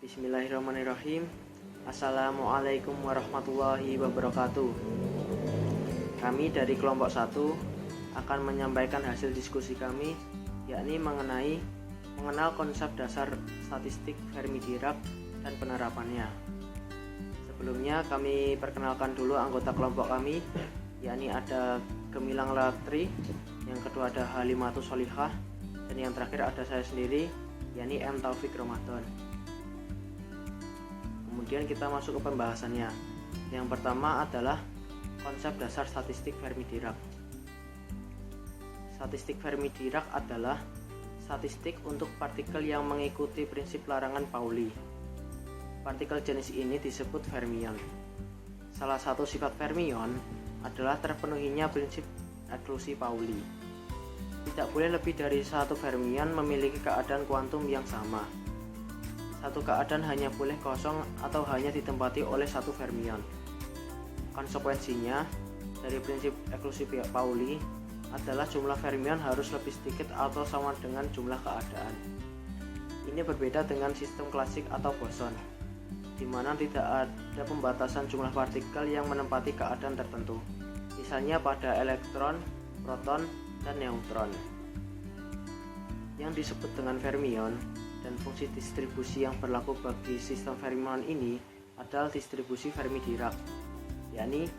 Bismillahirrahmanirrahim. Assalamualaikum warahmatullahi wabarakatuh. Kami dari kelompok 1 akan menyampaikan hasil diskusi kami, yakni mengenal konsep dasar statistik Fermi-Dirac dan penerapannya. Sebelumnya kami perkenalkan dulu anggota kelompok kami, yakni ada Gemilang Latri, yang kedua ada Halimatus Solihah, dan yang terakhir ada saya sendiri, yakni M. Taufik Ramadan. Kemudian kita masuk ke pembahasannya. Yang pertama adalah konsep dasar statistik Fermi-Dirac. Statistik Fermi-Dirac adalah statistik untuk partikel yang mengikuti prinsip larangan Pauli. Partikel jenis ini disebut fermion. Salah satu sifat fermion adalah terpenuhinya prinsip eksklusi Pauli. Tidak boleh lebih dari satu fermion memiliki keadaan kuantum yang sama. Satu keadaan hanya boleh kosong atau hanya ditempati oleh satu fermion. Konsekuensinya, dari prinsip eksklusi Pauli adalah jumlah fermion harus lebih sedikit atau sama dengan jumlah keadaan. Ini berbeda dengan sistem klasik atau boson, di mana tidak ada pembatasan jumlah partikel yang menempati keadaan tertentu, misalnya pada elektron, proton, dan neutron. Yang disebut dengan fermion dan fungsi distribusi yang berlaku bagi sistem fermion ini adalah distribusi Fermi-Dirac, yakni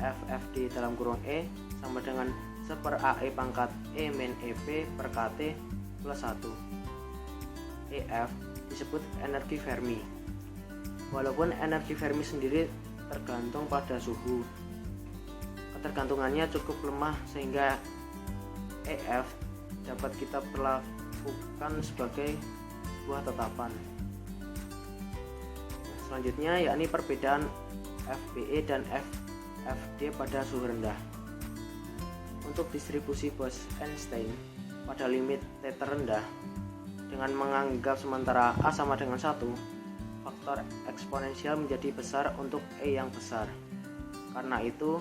FFD dalam kurung E sama dengan 1/AE pangkat E min EP per KT plus 1. EF disebut energi Fermi. Walaupun energi Fermi sendiri tergantung pada suhu, ketergantungannya cukup lemah sehingga EF dapat kita perlakukan sebagai sebuah tetapan. Selanjutnya yakni perbedaan FBE dan FFD pada suhu rendah. Untuk distribusi Bose-Einstein pada limit T terendah, dengan menganggap sementara A sama dengan 1, faktor eksponensial menjadi besar untuk E yang besar. Karena itu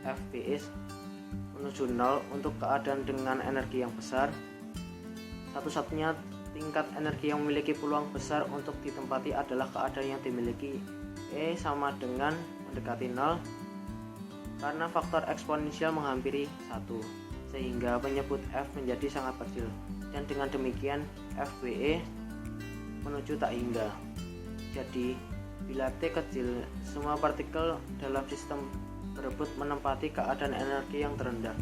FBE menuju 0 untuk keadaan dengan energi yang besar. Satu-satunya tingkat energi yang memiliki peluang besar untuk ditempati adalah keadaan yang dimiliki E sama dengan mendekati 0, karena faktor eksponensial menghampiri 1, sehingga penyebut F menjadi sangat kecil, dan dengan demikian FBE menuju tak hingga. Jadi, bila T kecil, semua partikel dalam sistem berebut menempati keadaan energi yang terendah.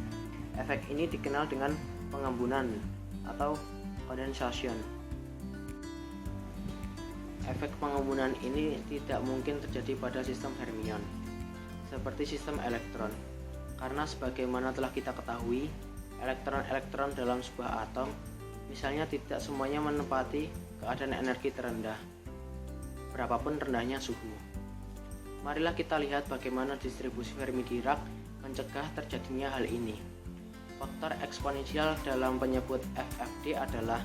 Efek ini dikenal dengan pengembunan atau condensation. Efek pengembunan ini tidak mungkin terjadi pada sistem fermion, seperti sistem elektron, karena sebagaimana telah kita ketahui, elektron-elektron dalam sebuah atom, misalnya tidak semuanya menempati keadaan energi terendah, berapapun rendahnya suhu. Marilah kita lihat bagaimana distribusi Fermi-Dirac mencegah terjadinya hal ini. Faktor eksponensial dalam penyebut FFD adalah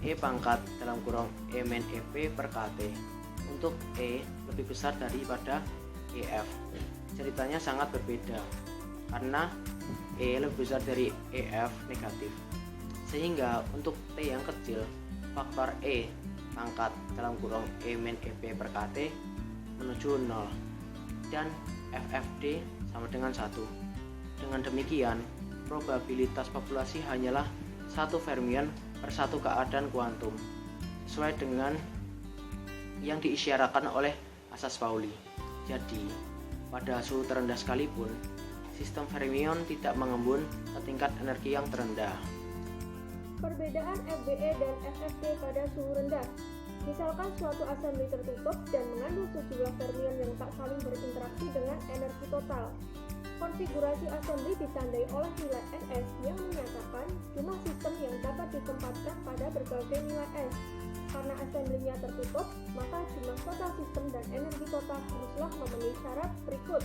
E pangkat dalam kurung E min EP per KT. Untuk E lebih besar daripada EF. Ceritanya sangat berbeda, karena E lebih besar dari EF negatif. Sehingga untuk T yang kecil, faktor E pangkat dalam kurung E min EP per KT menuju 0, dan FFD sama dengan 1. Dengan demikian, probabilitas populasi hanyalah satu fermion per satu keadaan kuantum, sesuai dengan yang diisyaratkan oleh asas Pauli. Jadi, pada suhu terendah sekalipun, sistem fermion tidak mengembun ke tingkat energi yang terendah. Perbedaan FBE dan FFD pada suhu rendah. Misalkan suatu assembly tertutup dan mengandung sejumlah fermion yang tak saling berinteraksi dengan energi total. Konfigurasi assembly ditandai oleh nilai Ns yang menyatakan jumlah sistem yang dapat ditempatkan pada berbagai nilai S. Karena assembly-nya tertutup, maka jumlah total sistem dan energi total haruslah memenuhi syarat berikut.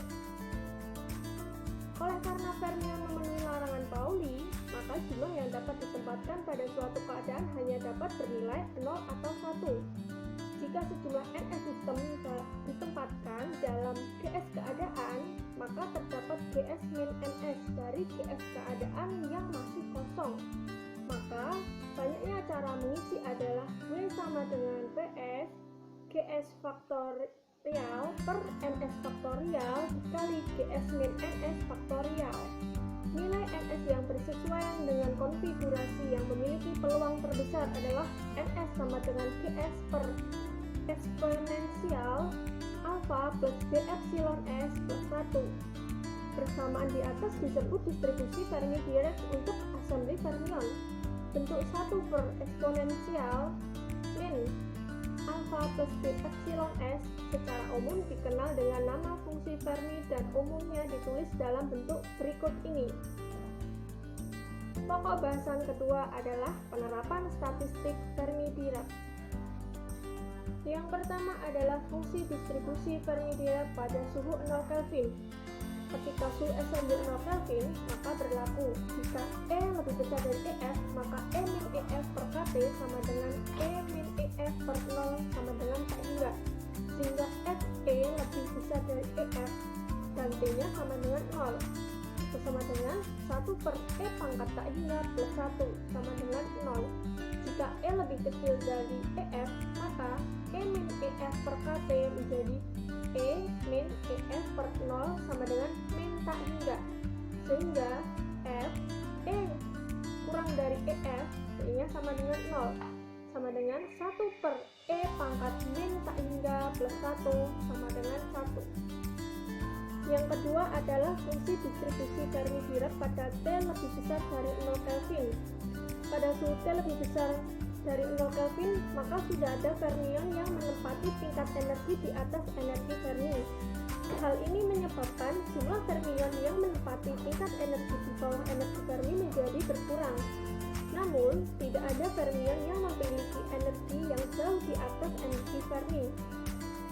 Oleh karena fermion memenuhi larangan Pauli, maka jumlah yang dapat ditempatkan pada suatu keadaan hanya dapat bernilai 0 atau 1. Jika sejumlah Ns sistem ditempatkan dalam GS keadaan, maka terdapat GS min Ns dari GS keadaan yang masih kosong. Maka, banyaknya cara mengisi adalah W sama dengan PS Gs faktorial per Ns faktorial dikali Gs min Ns faktorial. Nilai Ns yang bersesuaian dengan konfigurasi yang memiliki peluang terbesar adalah Ns sama dengan Gs per eksponensial alpha plus B epsilon S plus 1. Persamaan di atas disebut distribusi Fermi-Dirac untuk assembly fermion. Bentuk 1 per eksponensial min alpha plus B epsilon S secara umum dikenal dengan nama fungsi Fermi dan umumnya ditulis dalam bentuk berikut ini. Pokok bahasan kedua adalah penerapan statistik Fermi-Dirac. Yang pertama adalah fungsi distribusi Fermi-Dirac pada suhu 0 Kelvin. Ketika suhu S&P 0 Kelvin, maka berlaku jika E lebih besar dari EF, maka E min EF per KT sama dengan E min EF per 0 sama dengan tak hingga, sehingga FE lebih besar dari EF dan T-nya sama dengan 0, itu sama dengan 1 per E pangkat tak hingga plus 1 sama dengan 0. Jika E lebih kecil dari EF, maka E min EF per KT menjadi E min EF per 0 sama dengan min tak hingga, sehingga F E kurang dari EF, E-nya sama dengan 0, sama dengan 1 per E pangkat min tak hingga plus 1 sama dengan 1. Yang kedua adalah fungsi distribusi Fermi-Dirac pada T lebih besar dari 0 Kelvin. Pada suhu T lebih besar dari 0 Kelvin, maka sudah ada fermion yang menempati tingkat energi di atas energi Fermi. Hal ini menyebabkan jumlah fermion yang menempati tingkat energi di bawah energi Fermi menjadi berkurang. Namun, tidak ada fermion yang memiliki energi yang jauh di atas energi Fermi.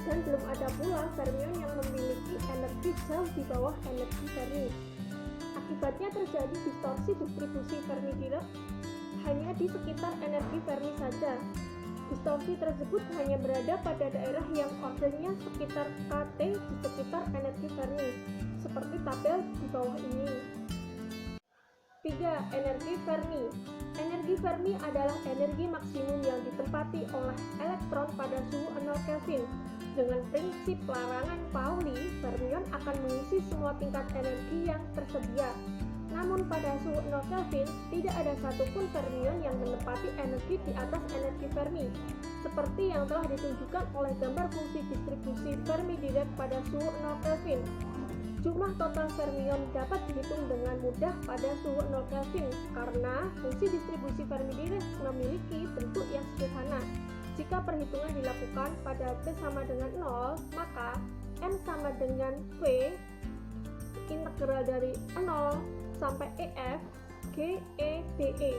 Dan belum ada pula fermion yang memiliki energi jauh di bawah energi Fermi. Akibatnya terjadi distorsi distribusi Fermi-Dirac hanya di sekitar energi Fermi saja. Distorsi tersebut hanya berada pada daerah yang ordernya sekitar KT di sekitar energi Fermi, seperti tabel di bawah ini. 3. Energi Fermi. Energi Fermi adalah energi maksimum yang ditempati oleh elektron pada suhu 0 Kelvin. Dengan prinsip larangan Pauli, fermion akan mengisi semua tingkat energi yang tersedia. Namun pada suhu 0 Kelvin, tidak ada satupun fermion yang menempati energi di atas energi Fermi, seperti yang telah ditunjukkan oleh gambar fungsi distribusi Fermi-Dirac pada suhu 0 Kelvin. Jumlah total fermion dapat dihitung dengan mudah pada suhu 0 Kelvin, karena fungsi distribusi Fermi-Dirac memiliki bentuk yang sederhana. Jika perhitungan dilakukan pada T sama dengan 0, maka M sama dengan V integral dari 0 sampai EF GE DE.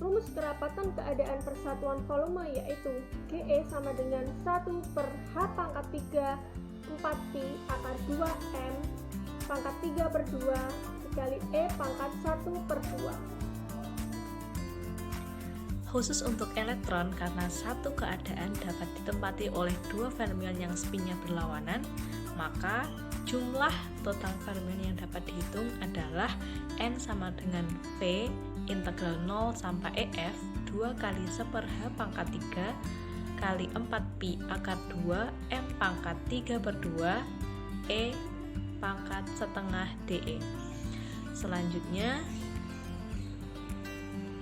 Rumus kerapatan keadaan persatuan volume yaitu GE sama dengan 1 per H pangkat 3 4pi akar 2 M pangkat 3 per 2 dikali E pangkat 1 per 2. Khusus untuk elektron, karena satu keadaan dapat ditempati oleh dua fermion yang spinnya berlawanan, maka jumlah total fermion yang dapat dihitung adalah N sama dengan V integral 0 sampai EF 2 kali 1 per H pangkat 3 kali 4pi akar 2 M pangkat 3 per 2 E pangkat setengah DE. Selanjutnya,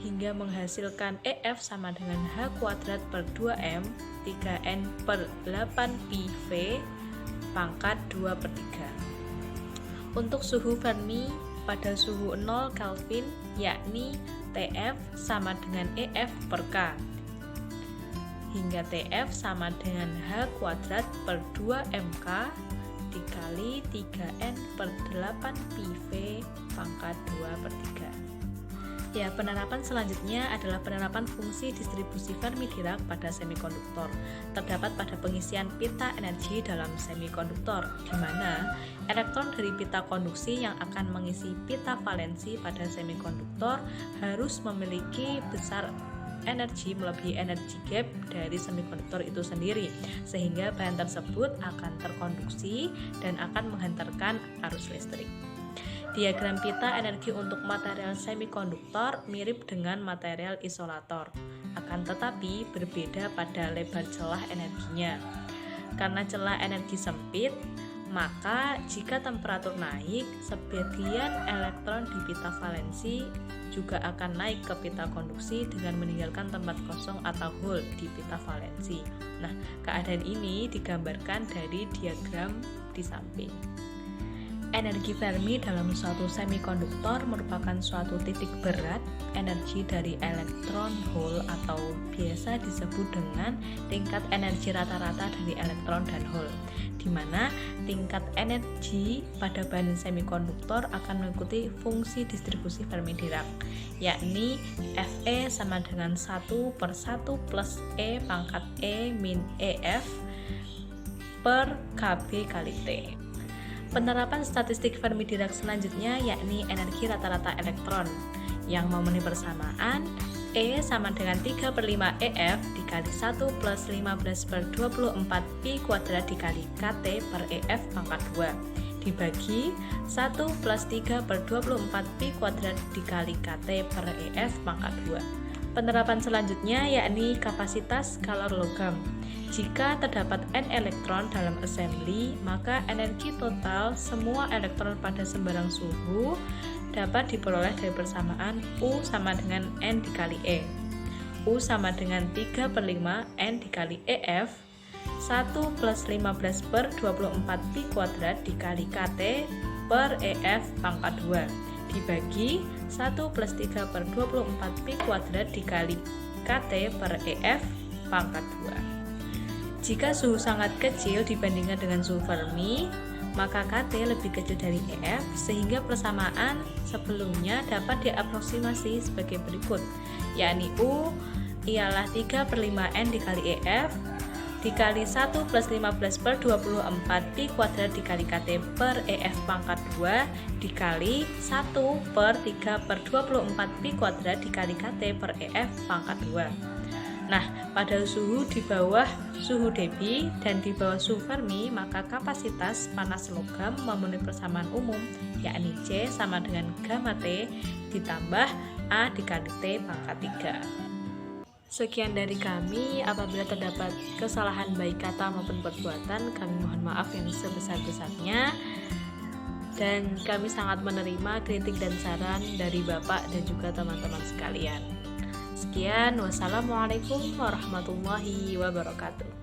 hingga menghasilkan EF sama dengan H kuadrat per 2M 3N per 8pi V pangkat 2 per 3. Untuk suhu Fermi pada suhu 0 Kelvin, yakni TF sama dengan EF per K, hingga TF sama dengan H kuadrat per 2MK dikali 3N per 8pi V pangkat 2 per 3. Ya, penerapan selanjutnya adalah penerapan fungsi distribusi Fermi-Dirac pada semikonduktor. Terdapat pada pengisian pita energi dalam semikonduktor, di mana elektron dari pita konduksi yang akan mengisi pita valensi pada semikonduktor harus memiliki besar energi melebihi energi gap dari semikonduktor itu sendiri, sehingga bahan tersebut akan terkonduksi dan akan menghantarkan arus listrik. Diagram pita energi untuk material semikonduktor mirip dengan material isolator. akan tetapi berbeda pada lebar celah energinya. Karena celah energi sempit, maka jika temperatur naik, sebagian elektron di pita valensi juga akan naik ke pita konduksi dengan meninggalkan tempat kosong atau hole di pita valensi. Nah, keadaan ini digambarkan dari diagram di samping. Energi Fermi dalam suatu semikonduktor merupakan suatu titik berat energi dari elektron hole atau biasa disebut dengan tingkat energi rata-rata dari elektron dan hole, di mana tingkat energi pada bahan semikonduktor akan mengikuti fungsi distribusi Fermi-Dirac, yakni Fe sama dengan 1/1 plus E pangkat E min EF per Kb kali T. Penerapan statistik Fermi-Dirac selanjutnya yakni energi rata-rata elektron yang memenuhi persamaan E sama dengan 3/5 EF dikali 1 plus 15/24 Pi kuadrat dikali KT per EF pangkat 2 dibagi 1 plus 3/24 Pi kuadrat dikali KT per EF pangkat 2. Penerapan selanjutnya yakni kapasitas skalar logam. Jika terdapat N elektron dalam assembly, maka energi total semua elektron pada sembarang suhu dapat diperoleh dari persamaan U sama dengan N dikali E. U sama dengan 3/5 N dikali EF 1 plus 15/24 Pi kuadrat dikali KT per EF pangkat 2 dibagi 1 plus 3/24 Pi kuadrat dikali KT per EF pangkat 2. Jika suhu sangat kecil dibandingkan dengan suhu Fermi, maka KT lebih kecil dari EF sehingga persamaan sebelumnya dapat diaproksimasi sebagai berikut, yakni U ialah 3/5 N dikali EF dikali 1 plus 15/24 Pi kuadrat dikali KT per EF pangkat 2 dikali 1 per 3/24 Pi kuadrat dikali KT per EF pangkat 2. Nah, pada suhu di bawah suhu Debye dan di bawah suhu Fermi, maka kapasitas panas logam memenuhi persamaan umum, yakni C sama dengan gamma T ditambah A dikali T pangkat 3. Sekian dari kami. Apabila terdapat kesalahan baik kata maupun perbuatan, kami mohon maaf yang sebesar-besarnya. Dan kami sangat menerima kritik dan saran dari Bapak dan juga teman-teman sekalian. Sekian, wassalamualaikum warahmatullahi wabarakatuh.